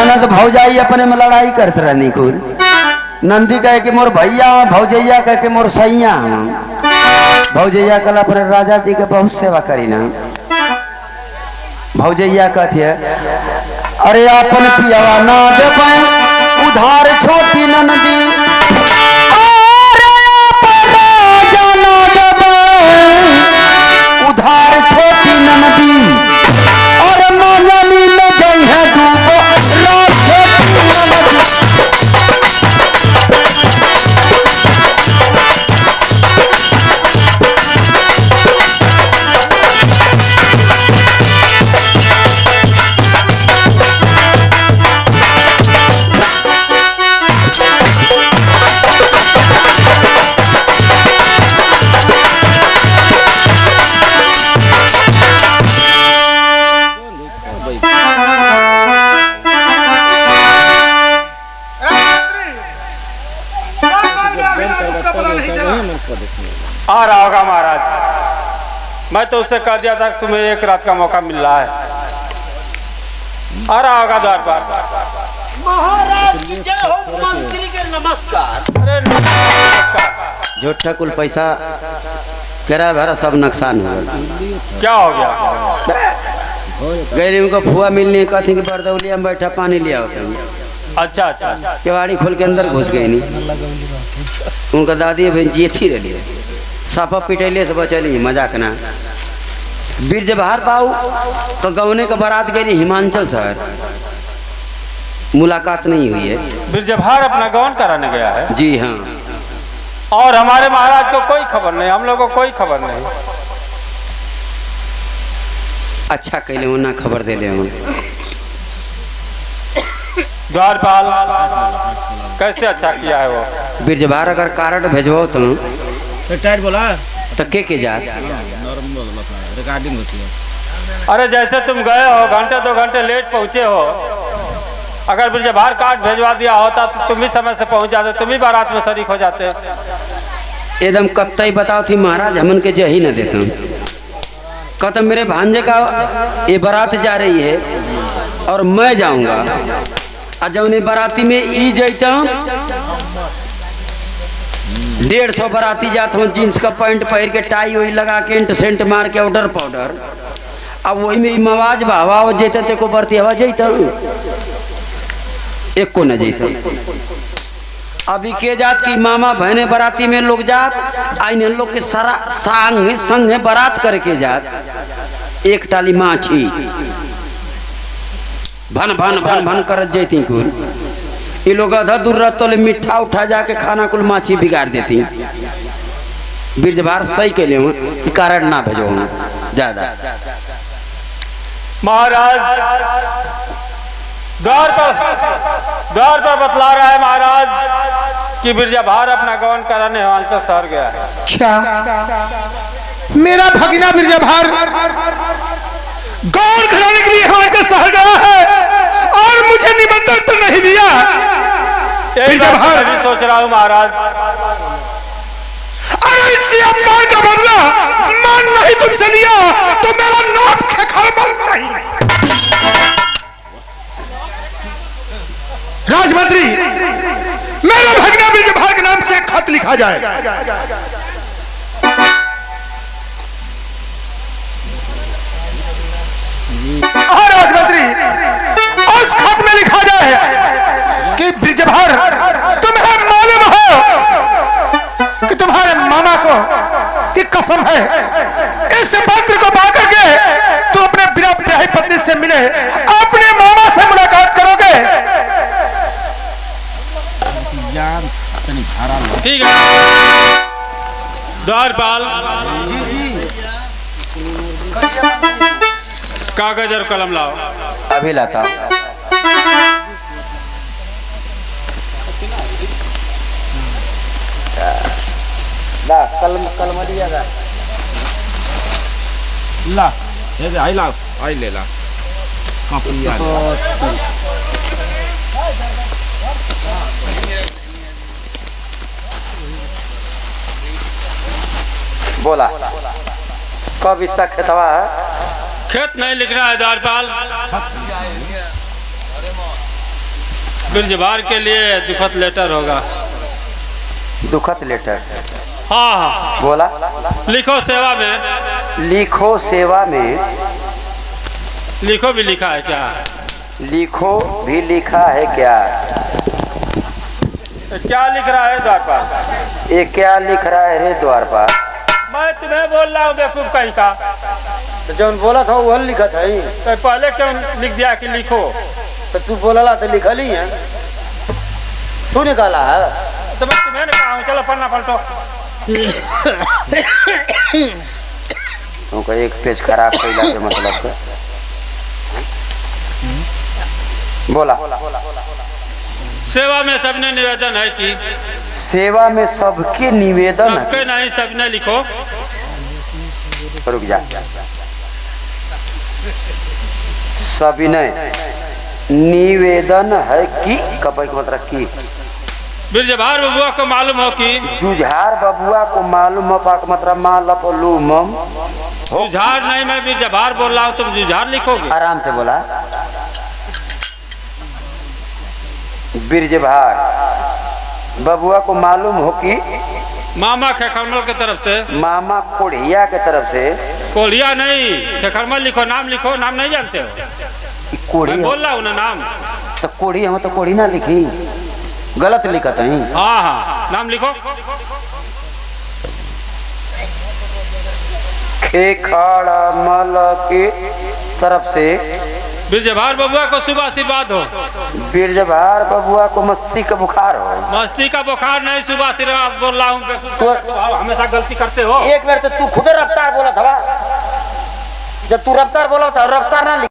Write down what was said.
ननद भौजाई अपने में लड़ाई करते रहनी कुल। नंदी कहे कि मोर भैया भौजैया कहे कि मोर सैया। भौजैया कला पर राजा जी के बहुत सेवा करी ना। भौजैया कहती है अरे अपन पियावा ना दे पाए उधार छोटी ननदी, उधार छोटी ननदी और मांगनी में जई है डूबो रात छोटी ननदी। आ रहा होगा महाराज, मैं तो उससे कह दिया था कि तुम्हें एक रात का मौका मिल रहा है। आ रहा होगा द्वार पर। महाराज की जय हो, मंत्री के नमस्कार। अरे नमस्कार। झूठा कुल पैसा केरा भरा सब नुकसान हो गया। क्या हो गया? गैरी उनको फुआ मिलने कहती कि बरदौलिया में बैठा पानी लिया होता। अच्छा अच्छा। केवाड़ी खोल के अंदर घुस गई नहीं। उनका दादी बहन जीती रही साफा पिटैले से बचली मजाक ना। बीरजभार पाऊ तो गौने का बारात गई हिमाचल शहर, मुलाकात नहीं हुई है। बीरजभार अपना गौन कराने गया है? जी हाँ। और हमारे महाराज को कोई खबर नहीं, हम लोगों को कोई खबर नहीं। अच्छा कहले हो ना खबर दे ले। द्वारपाल कैसे अच्छा किया है वो? बीरजभार अगर कार्ड भेजवाओ तो टायर बोला तो के जात रिकॉर्डिंग होती है। अरे जैसे तुम गए हो घंटे 2 घंटे लेट पहुंचे हो, अगर बीरजभार कार्ड भेजवा दिया होता तो तुम ही समय से पहुंच जाते, तुम ही बारात में शरीक हो जाते। एकदम कत्ता बताओ थी महाराज हमन के जही न देता। कहता मेरे भांजे का ये बारात जा रही है और मैं जाऊंगा। जौने बाराती में ई जैता 150 बाराती जात हूँ, जींस का पैंट पहन के टाई वही लगा के इंट सेंट मार के ऑर्डर पाउडर। अब वही में मवाज बहवा जैते ते को बरती हवा जैता एक को न जैता। अभी के जात की मामा बहने बाराती में लोग जात आइन लोग के सारा संग बारात करके जात। एक टाली माछी भन भन भन भन कर जैती कुल। ये लोग अधा दूर रहते तो मिठा उठा जाके खाना कुल माछी बिगाड़ देती। बीरजभार सही के लिए कि कारण ना भेजो ज्यादा। महाराज द्वार पर बतला रहा है महाराज कि बीरजभार अपना गौन कराने हिमाचल शहर गया है। क्या मेरा भगीना बीरजभार गौन कराने के लिए हिमाचल शहर गया है और मुझे निमंत्रण तो नहीं दिया? बीरजभार भी सोच रहा हूँ महाराज। अरे इसी अपमान का बदला मान नहीं तुमसे लिया तो मेरा नाम खेखरमल नहीं। राजमंत्री मेरा भगना बीरजभार के नाम से खत लिखा जाए। हाँ राजमंत्री, उस खत में लिखा जाए कि बीरजभार तुम्हें मालूम हो कि तुम्हारे मामा को ये कसम है इस पत्र को पा करके तुम अपने बिना ब्याही पत्नी से मिले अपने मामा से मुलाकात करोगे। ठीक है द्वारपाल, कागज और कलम लाओ। अभी लाता। कलम दिया ला ये आई ला आई ले ला कॉपी आ बोला कब इसका खेतवा है? खेत नहीं लिख रहा है द्वारपाल, बिरजभार के लिए दुखद लेटर होगा। दुखद लेटर? हाँ हाँ बोला। लिखो सेवा में। लिखो सेवा में? लिखो भी लिखा है क्या? लिखो भी लिखा है क्या? क्या लिख रहा है द्वारपाल? ये क्या लिख रहा है रे द्वारपाल? मैं तुम्हें बोल रहा हूँ बेवकूफ कहीं का। तो जौन बोला था वह लिखा था ही। तो पहले क्यों लिख दिया कि लिखो? तो तू बोला तो लिखल ही है, तू निकाला है। तो मैं तुम्हें कहा हूँ चलो पन्ना पलटो। तुमको एक पेज खराब कैला के मतलब का। बोला। सेवा में सबने निवेदन है कि? सेवा में सबके निवेदन सबके है। नहीं सबने लिखो। रुक जा। सविनय निवेदन है कि कपई को मतलब की? बिरजभार बबुआ को मालूम हो कि? जुझार बबुआ को मालूम हो पाक मतलब मालूम। जुझार नहीं, मैं बिरजभार बोल रहा हूँ, तुम जुझार लिखोगे? आराम से बोला। बिरजभार बबुआ को मालूम हो कि? मामा खेखरमल के तरफ से। मामा कोढ़िया के तरफ से। कोढ़िया नहीं, खेखरमल लिखो, नाम लिखो। नाम नहीं जानते हो? कोढ़ी मैं बोल रहा हूँ ना नाम। तो कोढ़ी हम तो कोढ़ी ना लिखी, गलत लिखत है। हाँ हाँ नाम लिखो। खेखरमल के तरफ से बिरजभार बबुआ को शुभ आशीर्वाद हो। बिरजभार बबुआ को मस्ती का बुखार हो। मस्ती का बुखार नहीं, शुभ आशीर्वाद बोल रहा हूँ। तो हमेशा गलती करते हो। एक बार तो तू खुद रफ्तार बोला था। जब तू रफ्तार बोला था, रफ्तार ना